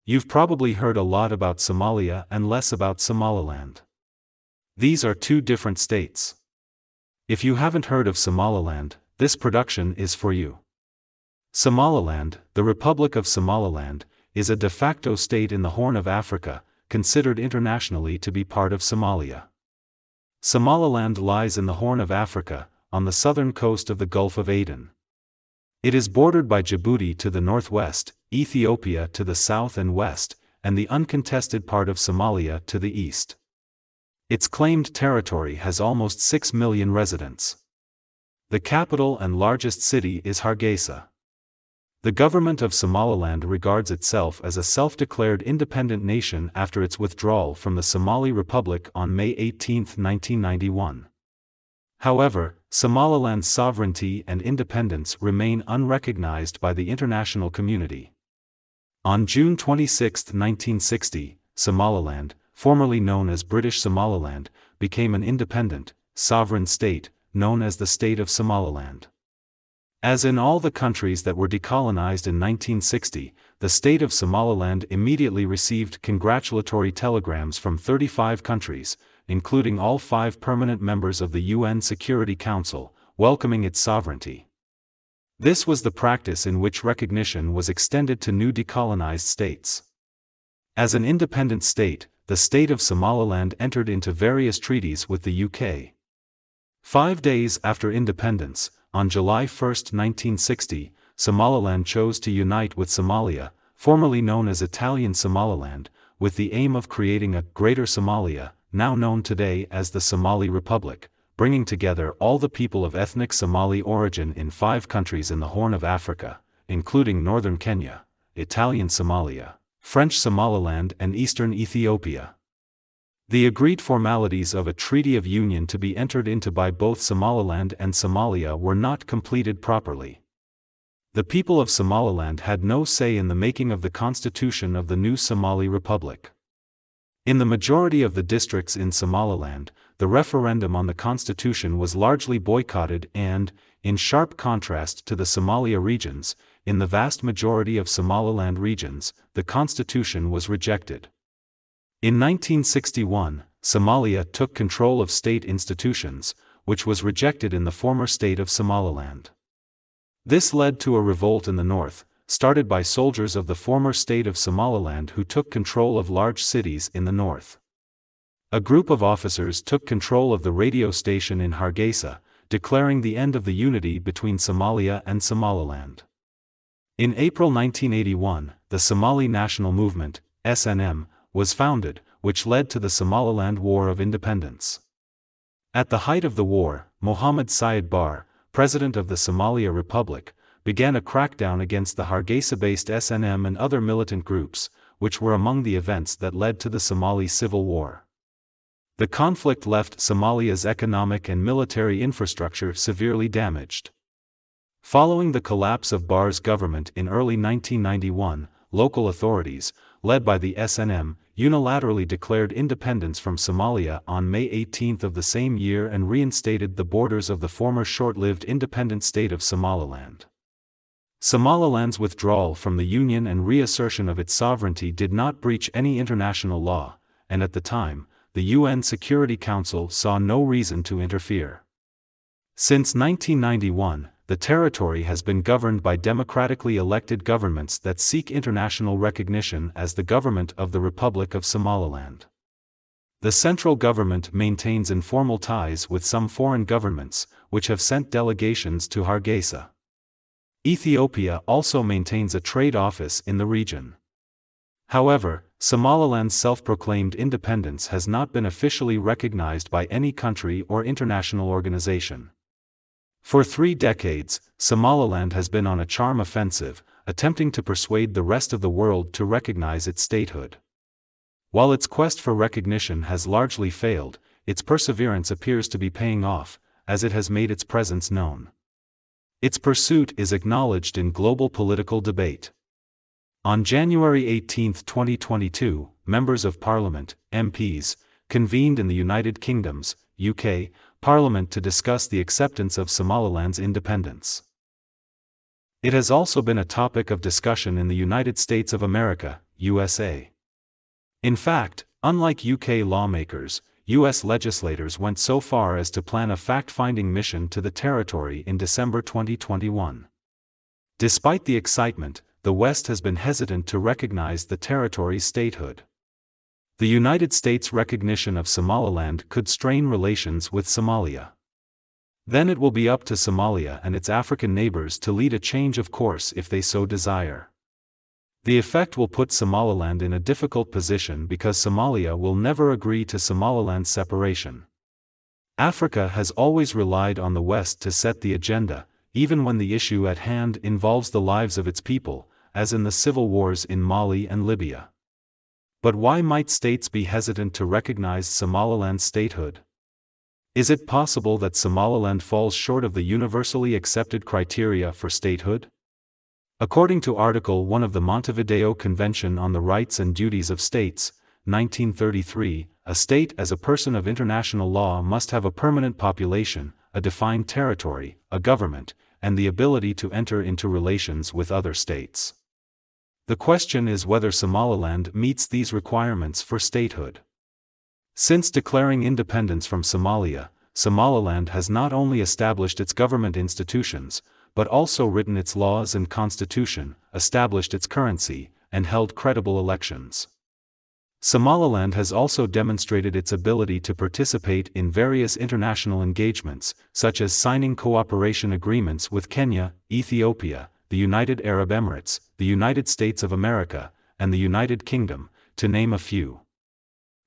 You've probably heard a lot about Somalia and less about Somaliland. These are two different states. If you haven't heard of Somaliland, this production is for you. Somaliland, the Republic of Somaliland, is a de facto state in the Horn of Africa, considered internationally to be part of Somalia. Somaliland lies in the Horn of Africa, on the southern coast of the Gulf of Aden. It is bordered by Djibouti to the northwest, Ethiopia to the south and west, and the uncontested part of Somalia to the east. Its claimed territory has almost 6 million residents. The capital and largest city is Hargeisa. The government of Somaliland regards itself as a self-declared independent nation after its withdrawal from the Somali Republic on May 18, 1991. However, Somaliland's sovereignty and independence remain unrecognized by the international community. On June 26, 1960, Somaliland, formerly known as British Somaliland, became an independent, sovereign state, known as the State of Somaliland. As in all the countries that were decolonized in 1960, the State of Somaliland immediately received congratulatory telegrams from 35 countries, including all 5 permanent members of the UN Security Council, welcoming its sovereignty. This was the practice in which recognition was extended to new decolonized states. As an independent state, the State of Somaliland entered into various treaties with the UK. 5 days after independence, on July 1, 1960, Somaliland chose to unite with Somalia, formerly known as Italian Somaliland, with the aim of creating a Greater Somalia, now known today as the Somali Republic, bringing together all the people of ethnic Somali origin in 5 countries in the Horn of Africa, including northern Kenya, Italian Somalia, French Somaliland and eastern Ethiopia. The agreed formalities of a treaty of union to be entered into by both Somaliland and Somalia were not completed properly. The people of Somaliland had no say in the making of the constitution of the new Somali Republic. In the majority of the districts in Somaliland, the referendum on the constitution was largely boycotted and, in sharp contrast to the Somalia regions, in the vast majority of Somaliland regions, the constitution was rejected. In 1961, Somalia took control of state institutions, which was rejected in the former state of Somaliland. This led to a revolt in the north, started by soldiers of the former state of Somaliland who took control of large cities in the north. A group of officers took control of the radio station in Hargeisa, declaring the end of the unity between Somalia and Somaliland. In April 1981, the Somali National Movement, SNM, was founded, which led to the Somaliland War of Independence. At the height of the war, Mohammed Syed Barre, president of the Somali Republic, began a crackdown against the Hargeisa-based SNM and other militant groups, which were among the events that led to the Somali Civil War. The conflict left Somalia's economic and military infrastructure severely damaged. Following the collapse of Barre's government in early 1991, local authorities, led by the SNM, unilaterally declared independence from Somalia on May 18 of the same year and reinstated the borders of the former short-lived independent state of Somaliland. Somaliland's withdrawal from the Union and reassertion of its sovereignty did not breach any international law, and at the time, the UN Security Council saw no reason to interfere. Since 1991, the territory has been governed by democratically elected governments that seek international recognition as the government of the Republic of Somaliland. The central government maintains informal ties with some foreign governments, which have sent delegations to Hargeisa. Ethiopia also maintains a trade office in the region. However, Somaliland's self-proclaimed independence has not been officially recognized by any country or international organization. For 3 decades, Somaliland has been on a charm offensive, attempting to persuade the rest of the world to recognize its statehood. While its quest for recognition has largely failed, its perseverance appears to be paying off, as it has made its presence known. Its pursuit is acknowledged in global political debate. On January 18, 2022, members of Parliament, MPs, convened in the United Kingdom's, UK, Parliament to discuss the acceptance of Somaliland's independence. It has also been a topic of discussion in the United States of America, USA. In fact, unlike UK lawmakers, US legislators went so far as to plan a fact-finding mission to the territory in December 2021. Despite the excitement, the West has been hesitant to recognize the territory's statehood. The United States' recognition of Somaliland could strain relations with Somalia. Then it will be up to Somalia and its African neighbors to lead a change of course if they so desire. The effect will put Somaliland in a difficult position because Somalia will never agree to Somaliland's separation. Africa has always relied on the West to set the agenda, even when the issue at hand involves the lives of its people, as in the civil wars in Mali and Libya. But why might states be hesitant to recognize Somaliland's statehood? Is it possible that Somaliland falls short of the universally accepted criteria for statehood? According to Article 1 of the Montevideo Convention on the Rights and Duties of States, 1933, a state as a person of international law must have a permanent population, a defined territory, a government, and the ability to enter into relations with other states. The question is whether Somaliland meets these requirements for statehood. Since declaring independence from Somalia, Somaliland has not only established its government institutions, but also written its laws and constitution, established its currency, and held credible elections. Somaliland has also demonstrated its ability to participate in various international engagements, such as signing cooperation agreements with Kenya, Ethiopia, the United Arab Emirates, the United States of America, and the United Kingdom, to name a few.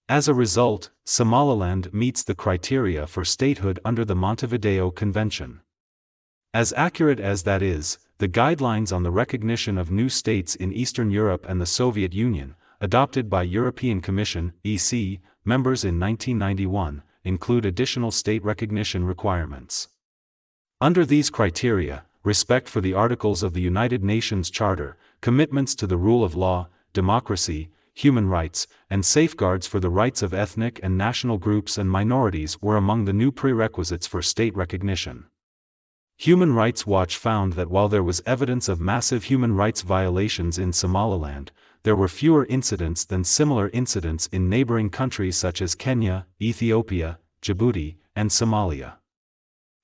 As a result, Somaliland meets the criteria for statehood under the Montevideo Convention. As accurate as that is, the guidelines on the recognition of new states in Eastern Europe and the Soviet Union, adopted by European Commission (EC) members in 1991, include additional state recognition requirements. Under these criteria, respect for the Articles of the United Nations Charter, commitments to the rule of law, democracy, human rights, and safeguards for the rights of ethnic and national groups and minorities were among the new prerequisites for state recognition. Human Rights Watch found that while there was evidence of massive human rights violations in Somaliland, there were fewer incidents than similar incidents in neighboring countries such as Kenya, Ethiopia, Djibouti, and Somalia.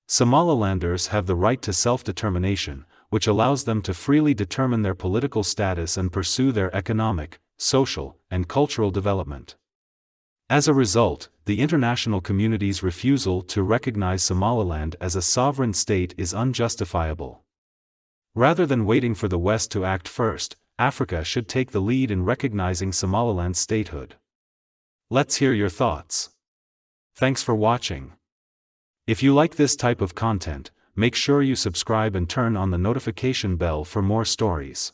Somalilanders have the right to self-determination, which allows them to freely determine their political status and pursue their economic, social, and cultural development. As a result, the international community's refusal to recognize Somaliland as a sovereign state is unjustifiable. Rather than waiting for the West to act first, Africa should take the lead in recognizing Somaliland's statehood. Let's hear your thoughts. Thanks for watching. If you like this type of content, make sure you subscribe and turn on the notification bell for more stories.